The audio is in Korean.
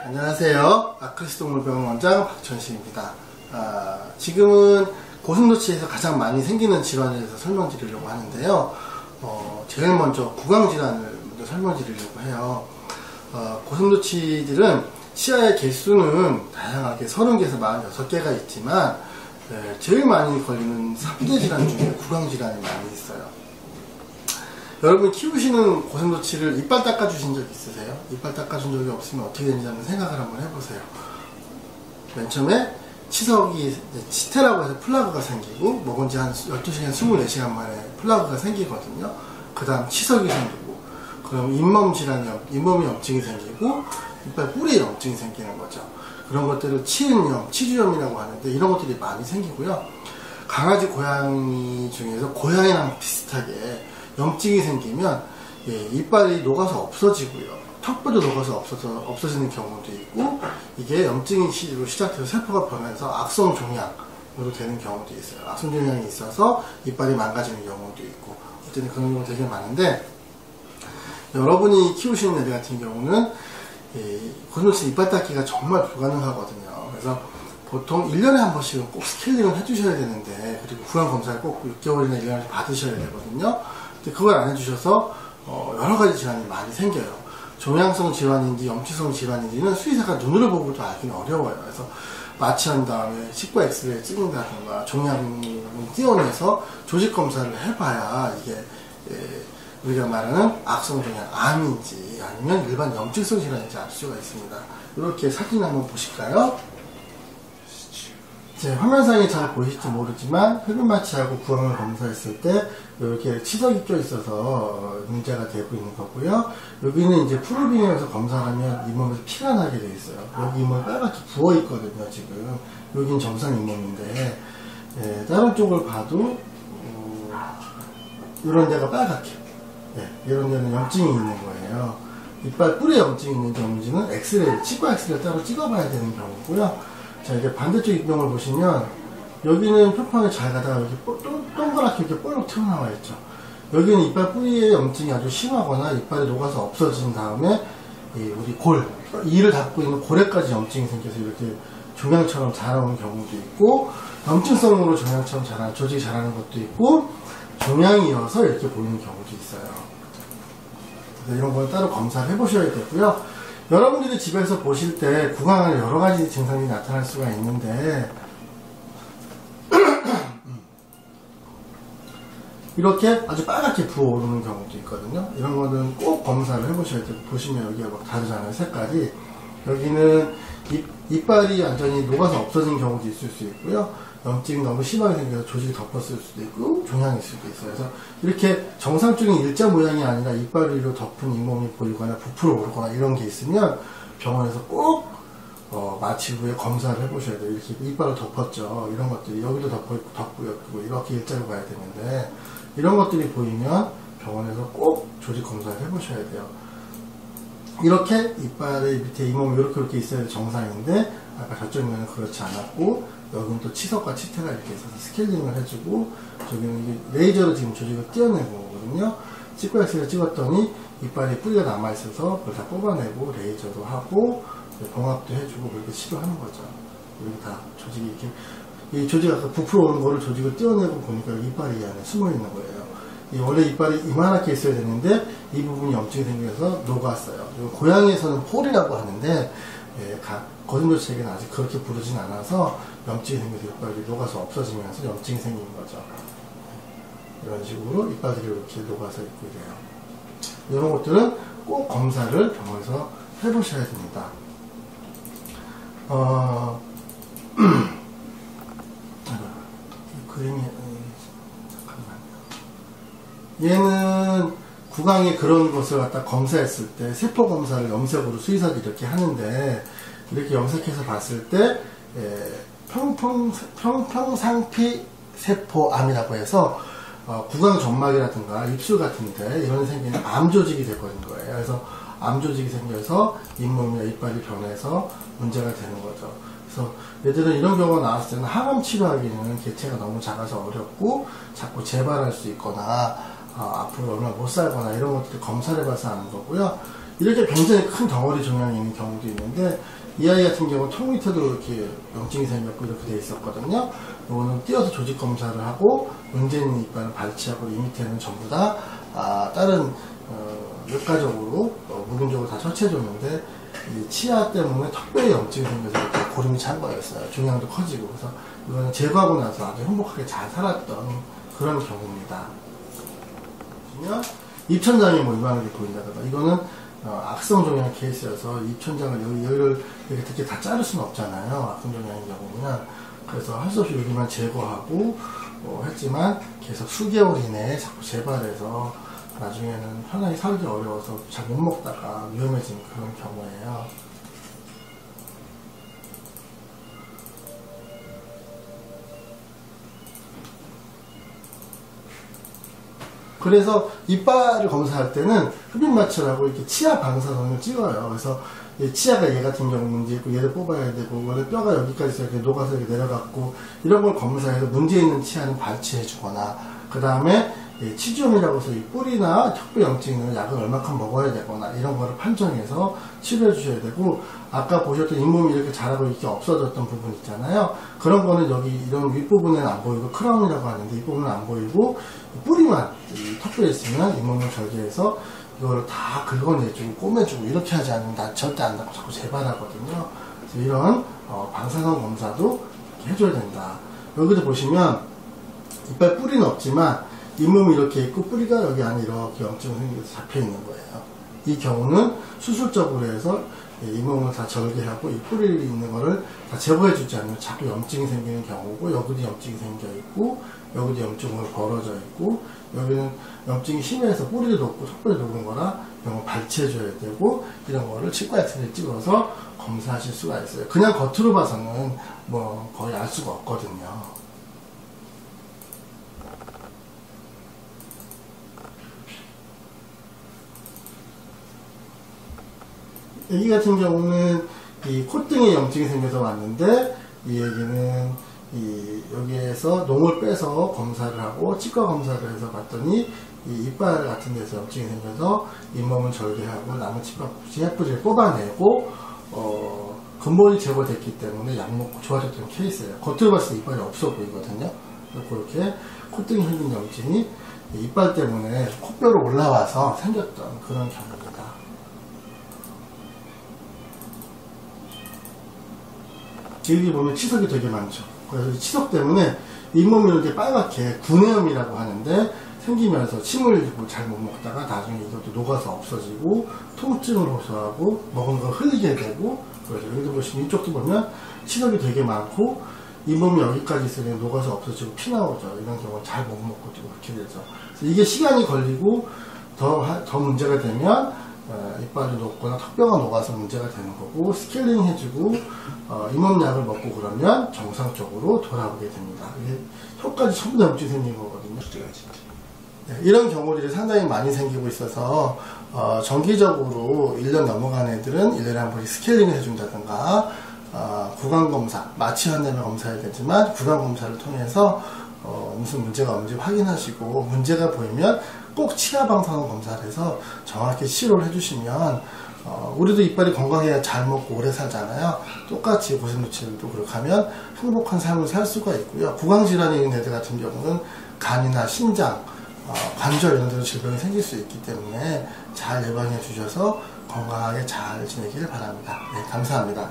안녕하세요. 아크리스동물병원 원장 박천식입니다. 지금은 고슴도치에서 가장 많이 생기는 질환에 대해서 설명드리려고 하는데요. 제일 먼저 구강질환을 먼저 설명드리려고 해요. 고슴도치들은 치아의 개수는 다양하게 30개에서 46개가 있지만 제일 많이 걸리는 3대 질환 중에 구강질환이 많이 있어요. 여러분 키우시는 고슴도치를 이빨 닦아주신 적 있으세요? 이빨 닦아준 적이 없으면 어떻게 되는지 한번 생각을 한번 해보세요. 맨 처음에 치석이 치태라고 해서 플라그가 생기고 먹은 지 한 12시간, 24시간 만에 플라그가 생기거든요. 그 다음 치석이 생기고, 그럼 잇몸이 염증이 생기고 이빨 뿌리에 염증이 생기는 거죠. 그런 것들을 치은염, 치주염이라고 하는데 이런 것들이 많이 생기고요. 강아지, 고양이 중에서 고양이랑 비슷하게 염증이 생기면 이빨이 녹아서 없어지고요. 턱뼈도 녹아서 없어지는 경우도 있고, 이게 염증이 시작돼서 세포가 변해서 악성 종양으로 되는 경우도 있어요. 악성 종양이 있어서 이빨이 망가지는 경우도 있고, 어쨌든 그런 경우가 되게 많은데, 여러분이 키우시는 애들 같은 경우는 고슴도치 이빨 닦기가 정말 불가능하거든요. 그래서 보통 1년에 한 번씩은 꼭 스케일링을 해주셔야 되는데, 그리고 구강 검사를 꼭 6개월이나 1년에 받으셔야 되거든요. 근데 그걸 안 해주셔서 여러 가지 질환이 많이 생겨요. 종양성 질환인지 염증성 질환인지는 수의사가 눈으로 보고도 알기는 어려워요. 그래서 마취한 다음에 치과 엑스레이 찍는다든가 종양을 띄어내서 조직 검사를 해봐야 이게 우리가 말하는 악성 종양, 암인지 아니면 일반 염증성 질환인지 알 수가 있습니다. 이렇게 사진 한번 보실까요? 화면상에 잘 보이실지 모르지만 흡입 마취하고 구강을 검사했을 때 이렇게 치석이 껴 있어서 문제가 되고 있는 거고요. 여기는 이제 프로빙에서 검사하면 잇몸에서 피가 나게 돼 있어요. 여기 잇몸이 빨갛게 부어 있거든요. 지금 여긴 정상 잇몸인데 다른 쪽을 봐도 이런 데가 빨갛게, 이런 데는 염증이 있는 거예요. 이빨 뿌리에 염증이 있는지 없는지는 엑스레이, 치과 엑스레이 따로 찍어봐야 되는 경우고요. 자, 이제 반대쪽 잇몸을 보시면 여기는 평평하게 잘 가다가 이렇게 동그랗게 이렇게 볼록 튀어나와 있죠. 여기는 이빨 뿌리에 염증이 아주 심하거나 이빨이 녹아서 없어진 다음에 우리 이를 닫고 있는 고래까지 염증이 생겨서 이렇게 종양처럼 자라오는 경우도 있고, 염증성으로 종양처럼 조직이 자라는 것도 있고, 종양이어서 이렇게 보이는 경우도 있어요. 그래서 이런 건 따로 검사를 해보셔야 되고요. 여러분들이 집에서 보실 때 구강에 여러 가지 증상이 나타날 수가 있는데 이렇게 아주 빨갛게 부어오르는 경우도 있거든요. 이런 거는 꼭 검사를 해보셔야 돼요. 보시면 여기가 막 다르잖아요, 색깔이. 여기는 이빨이 완전히 녹아서 없어진 경우도 있을 수 있고요. 염증이 너무 심하게 생겨서 조직이 덮었을 수도 있고 종양일 수도 있어요. 그래서 이렇게 정상적인 일자 모양이 아니라 이빨 위로 덮은 잇몸이 보이거나 부풀어 오르거나 이런 게 있으면 병원에서 꼭 마취 후에 검사를 해보셔야 돼요. 이렇게 이빨을 덮었죠. 이런 것들이 여기도 덮고 이렇게 일자로 가야 되는데 이런 것들이 보이면 병원에서 꼭 조직 검사를 해보셔야 돼요. 이렇게 이빨의 밑에 잇몸이 이렇게 있어야 정상인데 아까 저쪽 면은 그렇지 않았고, 여기는 또 치석과 치태가 이렇게 있어서 스케일링을 해주고, 저기는 레이저로 지금 조직을 띄어내는 거거든요. 치과 엑스레이 찍었더니 이빨에 뿌리가 남아있어서 그걸 다 뽑아내고 레이저도 하고 봉합도 해주고 그렇게 치료하는 거죠. 여기 다 조직이 이렇게, 이 조직 아까 부풀어 오는 거를 조직을 띄어내고 보니까 이빨이 이 안에 숨어 있는 거예요. 원래 이빨이 이만하게 있어야 되는데 이 부분이 염증이 생겨서 녹았어요. 고양이에서는 홀이라고 하는데 고슴도치에게는 아직 그렇게 부르진 않아서 염증이 생겨서 이빨이 녹아서 없어지면서 염증이 생긴 거죠. 이런 식으로 이빨들이 이렇게 녹아서 있고 이래요. 이런 것들은 꼭 검사를 병원에서 해보셔야 됩니다. 그림이 얘는 구강에 그런 것을 갖다 검사했을 때 세포 검사를 염색으로 수의사들이 이렇게 하는데, 이렇게 염색해서 봤을 때 평평상피 세포암이라고 해서 구강 점막이라든가 입술 같은데 이런 생기는 암 조직이 되버린 거예요. 그래서 암 조직이 생겨서 잇몸이나 이빨이 변해서 문제가 되는 거죠. 그래서 얘들은 이런 경우가 나왔을 때는 항암 치료하기는 개체가 너무 작아서 어렵고 자꾸 재발할 수 있거나 앞으로 얼마 못 살거나 이런 것들을 검사를 해봐서 아는 거고요. 이렇게 굉장히 큰 덩어리 종양이 있는 경우도 있는데, 이 아이 같은 경우는 턱 밑에도 이렇게 염증이 생겼고 이렇게 돼 있었거든요. 이거는 띄어서 조직 검사를 하고 문제 있는 이빨을 발치하고, 이 밑에는 전부 다 다른 역가적으로 무균적으로 다 처치해줬는데, 이 치아 때문에 턱뼈에 염증이 생겨서 이렇게 고름이 찬 거였어요. 종양도 커지고. 그래서 이거는 제거하고 나서 아주 행복하게 잘 살았던 그런 경우입니다. 보시면 입천장이 뭐 이만하게 보인다든가, 이거는 악성 종양 케이스여서 입천장을 여기를 이렇게 다 자를 수는 없잖아요. 악성 종양인 경우는. 그래서 할 수 없이 여기만 제거하고 했지만 계속 수개월 이내에 자꾸 재발해서 나중에는 편하게 살기 어려워서 잘 못 먹다가 위험해진 그런 경우예요. 그래서 이빨을 검사할 때는 흡입마취라고 이렇게 치아 방사선을 찍어요. 그래서 치아가 얘 같은 경우 문제 있고 얘를 뽑아야 되고, 원래 뼈가 여기까지 이렇게 녹아서 이렇게 내려갔고, 이런 걸 검사해서 문제 있는 치아는 발치해 주거나, 그 다음에 치주염이라고 해서 이 뿌리나 턱뼈 염증 있는 약을 얼마큼 먹어야 되거나, 이런 거를 판정해서 치료해 주셔야 되고, 아까 보셨던 잇몸이 이렇게 자라고 이렇게 없어졌던 부분 있잖아요. 그런 거는 여기 이런 윗부분에는 안 보이고, 크라운이라고 하는데 이 부분은 안 보이고, 뿌리만 이 턱뼈에 있으면 잇몸을 절개해서 이거를 다 긁어내주고 꼬매주고, 이렇게 하지 않으면 나 절대 안 낫고 자꾸 재발하거든요. 그래서 이런 방사선 검사도 이렇게 해줘야 된다. 여기도 보시면 이빨 뿌리는 없지만 잇몸이 이렇게 있고 뿌리가 여기 안에 이렇게 염증이 생겨서 잡혀 있는 거예요. 이 경우는 수술적으로 해서 잇몸을 다 절개하고 이 뿌리 있는 거를 다 제거해 주지 않으면 자꾸 염증이 생기는 경우고, 여기도 염증이 생겨 있고, 여기도 염증으로 벌어져 있고, 여기는 염증이 심해서 뿌리도 녹고 턱뼈도 녹은 거라 이런 거 발치해 줘야 되고, 이런 거를 치과 엑스레이 찍어서 검사하실 수가 있어요. 그냥 겉으로 봐서는 뭐 거의 알 수가 없거든요. 여기 같은 경우는 이 콧등에 염증이 생겨서 왔는데, 이 얘기는 여기에서 농을 빼서 검사를 하고 치과 검사를 해서 봤더니 이 이빨 같은 데서 염증이 생겨서 잇몸을 절개하고 남은 치아뿌리를 뽑아내고 근본이 제거됐기 때문에 약 먹고 좋아졌던 케이스예요. 겉으로 봤을 때 이빨이 없어 보이거든요. 그렇게 콧등에 생긴 염증이 이빨 때문에 콧뼈로 올라와서 생겼던 그런 경우입니다. 여기 보면 치석이 되게 많죠. 그래서 이 치석 때문에 잇몸이 이렇게 빨갛게 구내염이라고 하는데 생기면서 침을 잘 못 먹다가 나중에 이것도 녹아서 없어지고 통증을 호소하고 먹은 걸 흘리게 되고, 그래서 여기도 보시면 이쪽도 보면 치석이 되게 많고 잇몸이 여기까지 있으면 녹아서 없어지고 피 나오죠. 이런 경우는 잘 못 먹고 그렇게 되죠. 그래서 이게 시간이 걸리고 더 문제가 되면 이빨이 녹거나 턱뼈가 녹아서 문제가 되는 거고, 스케일링 해주고 잇몸약을 먹고 그러면 정상적으로 돌아오게 됩니다. 이게 혀까지 전부 다 염증이 생긴 거거든요. 네, 이런 경우들이 상당히 많이 생기고 있어서 정기적으로 1년 넘어간 애들은 1년에 한 번씩 스케일링을 해준다든가, 구강검사, 마취환자를 검사해야 되지만 구강검사를 통해서 무슨 문제가 없는지 확인하시고, 문제가 보이면 꼭 치아방사선 검사를 해서 정확히 치료를 해주시면, 우리도 이빨이 건강해야 잘 먹고 오래 살잖아요. 똑같이 고생노치들도 그렇게 하면 행복한 삶을 살 수가 있고요. 구강질환이 있는 애들 같은 경우는 간이나 심장, 관절 이런 데로 질병이 생길 수 있기 때문에 잘 예방해 주셔서 건강하게 잘 지내길 바랍니다. 네, 감사합니다.